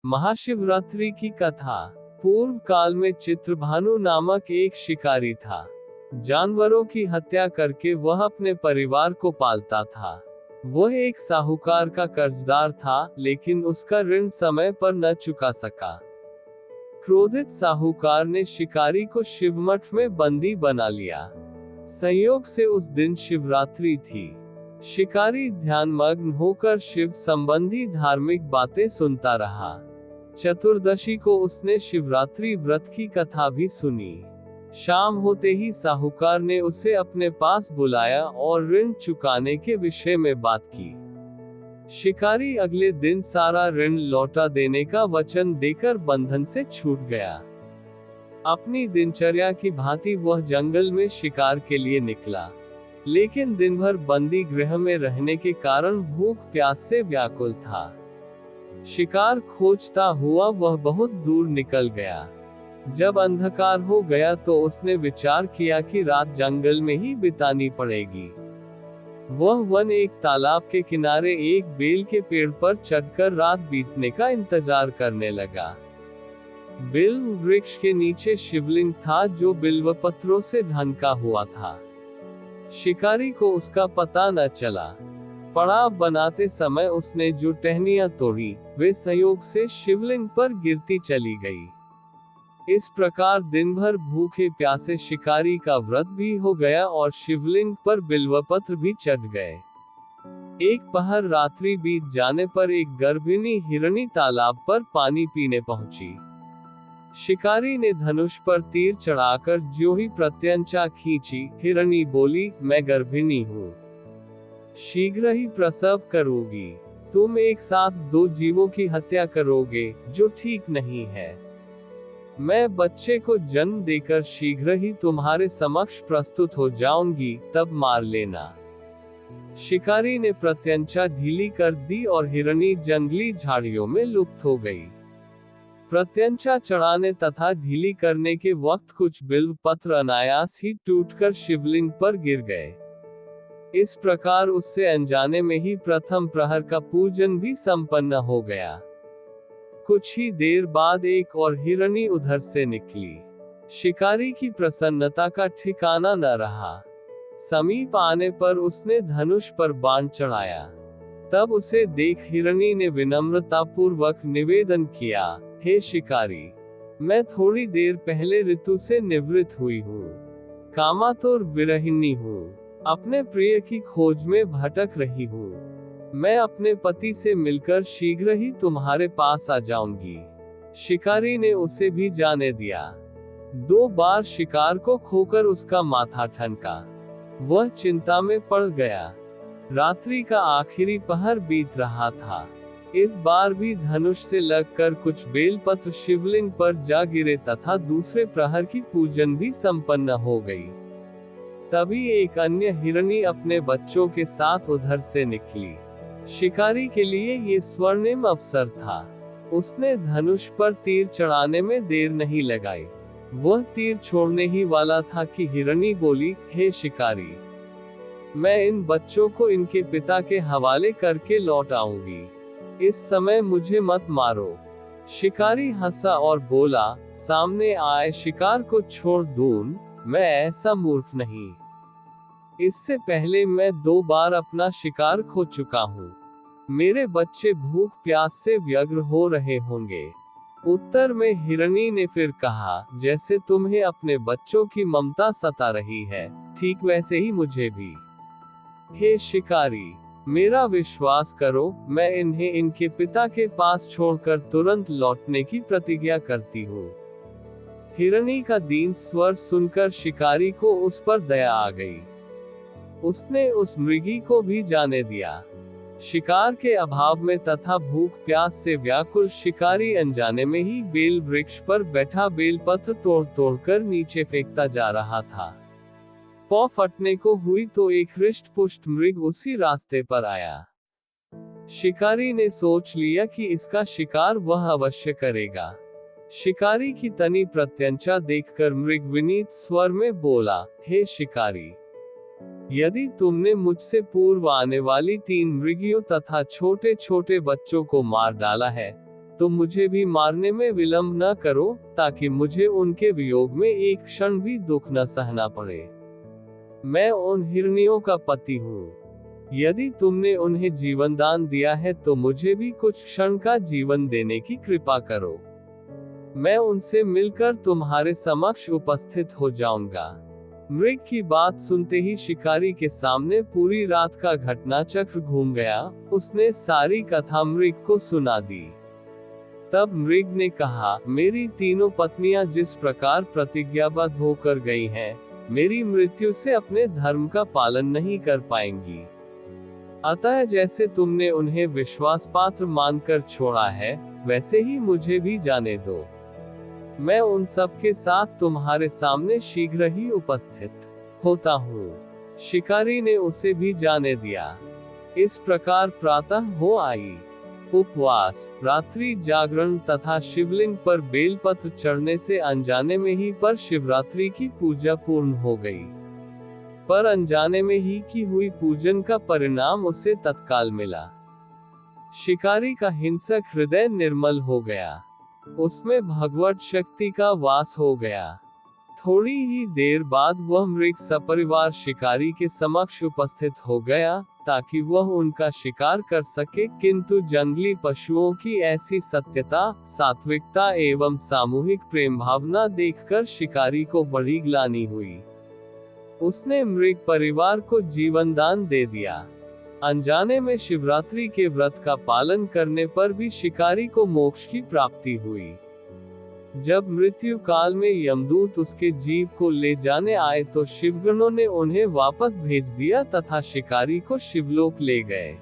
महाशिवरात्रि की कथा। पूर्व काल में चित्रभानु नामक एक शिकारी था। जानवरों की हत्या करके वह अपने परिवार को पालता था। वह एक साहूकार का कर्जदार था, लेकिन उसका ऋण समय पर न चुका सका। क्रोधित साहूकार ने शिकारी को शिवमठ में बंदी बना लिया। संयोग से उस दिन शिवरात्रि थी। शिकारी ध्यानमग्न होकर शिव संबंधी धार्मिक बातें सुनता रहा। चतुर्दशी को उसने शिवरात्रि व्रत की कथा भी सुनी। शाम होते ही साहूकार ने उसे अपने पास बुलाया और ऋण चुकाने के विषय में बात की। शिकारी अगले दिन सारा ऋण लौटा देने का वचन देकर बंधन से छूट गया। अपनी दिनचर्या की भांति वह जंगल में शिकार के लिए निकला, लेकिन दिन भर बंदी गृह में रहने के कारण भूख प्यास से व्याकुल था। शिकार खोजता हुआ वह बहुत दूर निकल गया। जब अंधकार हो गया तो उसने विचार किया कि रात जंगल में ही बितानी पड़ेगी। वह वन एक तालाब के किनारे एक बेल के पेड़ पर चढ़कर रात बीतने का इंतजार करने लगा। बेल वृक्ष के नीचे शिवलिंग था जो बिल्व पत्रों से ढंका हुआ था। शिकारी को उसका पता न चला। पड़ाव बनाते समय उसने जो टहनियां तोड़ी, वे संयोग से शिवलिंग पर गिरती चली गई। इस प्रकार दिन भर भूखे प्यासे शिकारी का व्रत भी हो गया और शिवलिंग पर बिल्वपत्र भी चढ़ गए। एक पहर रात्रि बीत जाने पर एक गर्भिणी हिरणी तालाब पर पानी पीने पहुंची। शिकारी ने धनुष पर तीर चढ़ाकर ज्यों ही प्रत्यंचा खींची, हिरणी बोली, मैं गर्भिणी हूँ, शीघ्र ही प्रसव करोगी। तुम एक साथ दो जीवों की हत्या करोगे, जो ठीक नहीं है। मैं बच्चे को जन्म देकर शीघ्र ही तुम्हारे समक्ष प्रस्तुत हो जाऊंगी, तब मार लेना। शिकारी ने प्रत्यंचा ढीली कर दी और हिरणी जंगली झाड़ियों में लुप्त हो गई। प्रत्यंचा चढ़ाने तथा ढीली करने के वक्त कुछ बिल्व पत्र अनायास ही टूटकर शिवलिंग पर गिर गए। इस प्रकार उससे अनजाने में ही प्रथम प्रहर का पूजन भी संपन्न हो गया। कुछ ही देर बाद एक और हिरणी उधर से निकली। शिकारी की प्रसन्नता का ठिकाना न रहा। समीप आने पर उसने धनुष पर बाण चढ़ाया। तब उसे देख हिरणी ने विनम्रतापूर्वक निवेदन किया, हे शिकारी, मैं थोड़ी देर पहले ऋतु से निवृत्त हुई हूँ। कामातुर विरहिणी हूँ। अपने प्रिय की खोज में भटक रही हूँ। मैं अपने पति से मिलकर शीघ्र ही तुम्हारे पास आ जाऊंगी। शिकारी ने उसे भी जाने दिया। 2 बार शिकार को खोकर उसका माथा ठनका। वह चिंता में पड़ गया। रात्रि का आखिरी पहर बीत रहा था। इस बार भी धनुष से लगकर कुछ बेलपत्र शिवलिंग पर जा गिरे तथा दूसरे प्रहर की पूजन भी संपन्न हो गई। तभी एक अन्य हिरणी अपने बच्चों के साथ उधर से निकली। शिकारी के लिए ये स्वर्णिम अवसर था। उसने धनुष पर तीर चढ़ाने में देर नहीं लगाई। वह तीर छोड़ने ही वाला था कि हिरणी बोली, हे शिकारी, मैं इन बच्चों को इनके पिता के हवाले करके लौट आऊंगी। इस समय मुझे मत मारो। शिकारी हंसा और बोला, सामने आए शिकार को छोड़ दूं, मैं ऐसा मूर्ख नहीं। इससे पहले मैं 2 बार अपना शिकार खो चुका हूँ। मेरे बच्चे भूख प्यास से व्यग्र हो रहे होंगे। उत्तर में हिरणी ने फिर कहा, जैसे तुम्हें अपने बच्चों की ममता सता रही है, ठीक वैसे ही मुझे भी। हे शिकारी, मेरा विश्वास करो, मैं इन्हें इनके पिता के पास छोड़कर तुरंत लौटने की प्रतिज्ञा करती हूँ। हिरणी का दीन स्वर सुनकर शिकारी को उस पर दया आ गई। उसने उस मृगी को भी जाने दिया। शिकार के अभाव में तथा भूख प्यास से व्याकुल शिकारी अनजाने में ही बेल वृक्ष पर बैठा बेलपत्र तोड़ तोड़कर नीचे फेंकता जा रहा था। पौ फटने को हुई तो एक हृष्ट पुष्ट मृग उसी रास्ते पर आया। शिकारी ने सोच लिया कि इसका शिकार वह अवश्य करेगा। शिकारी की तनी प्रत्यंचा देखकर मृग विनीत स्वर में बोला, हे शिकारी, यदि तुमने मुझसे पूर्व आने वाली 3 मृगियों तथा छोटे छोटे बच्चों को मार डाला है, तो मुझे भी मारने में विलंब न करो, ताकि मुझे उनके वियोग में एक क्षण भी दुख न सहना पड़े। मैं उन हिरनियों का पति हूँ। यदि तुमने उन्हें जीवन दान दिया है तो मुझे भी कुछ क्षण का जीवन देने की कृपा करो। मैं उनसे मिलकर तुम्हारे समक्ष उपस्थित हो जाऊंगा। मृग की बात सुनते ही शिकारी के सामने पूरी रात का घटनाचक्र घूम गया। उसने सारी कथा मृग को सुना दी। तब मृग ने कहा, मेरी तीनों पत्नियां जिस प्रकार प्रतिज्ञाबद्ध होकर गई हैं, मेरी मृत्यु से अपने धर्म का पालन नहीं कर पाएंगी। अतः जैसे तुमने उन्हें विश्वास पात्र मानकर छोड़ा है, वैसे ही मुझे भी जाने दो। मैं उन सब के साथ तुम्हारे सामने शीघ्र ही उपस्थित होता हूँ। शिकारी ने उसे भी जाने दिया। इस प्रकार प्रातः हो आई। उपवास, रात्रि जागरण तथा शिवलिंग पर बेलपत्र चढ़ने से अनजाने में ही पर शिवरात्रि की पूजा पूर्ण हो गई। पर अनजाने में ही की हुई पूजन का परिणाम उसे तत्काल मिला। शिकारी का हिंसक हृदय निर्मल हो गया। उसमें भगवत शक्ति का वास हो गया। थोड़ी ही देर बाद वह मृग सपरिवार शिकारी के समक्ष उपस्थित हो गया, ताकि वह उनका शिकार कर सके, किंतु जंगली पशुओं की ऐसी सत्यता, सात्विकता एवं सामूहिक प्रेम भावना देखकर शिकारी को बड़ी ग्लानि हुई। उसने मृग परिवार को जीवन दान दे दिया। अनजाने में शिवरात्रि के व्रत का पालन करने पर भी शिकारी को मोक्ष की प्राप्ति हुई। जब मृत्यु काल में यमदूत उसके जीव को ले जाने आए तो शिवगणों ने उन्हें वापस भेज दिया तथा शिकारी को शिवलोक ले गए।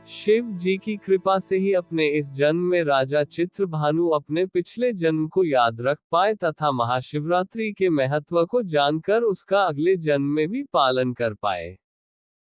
शिव जी की कृपा से ही अपने इस जन्म में राजा चित्रभानु अपने पिछले जन्म को याद रख पाए तथा महाशिवरात्रि के महत्व को जानकर उसका अगले जन्म में भी पालन कर पाए।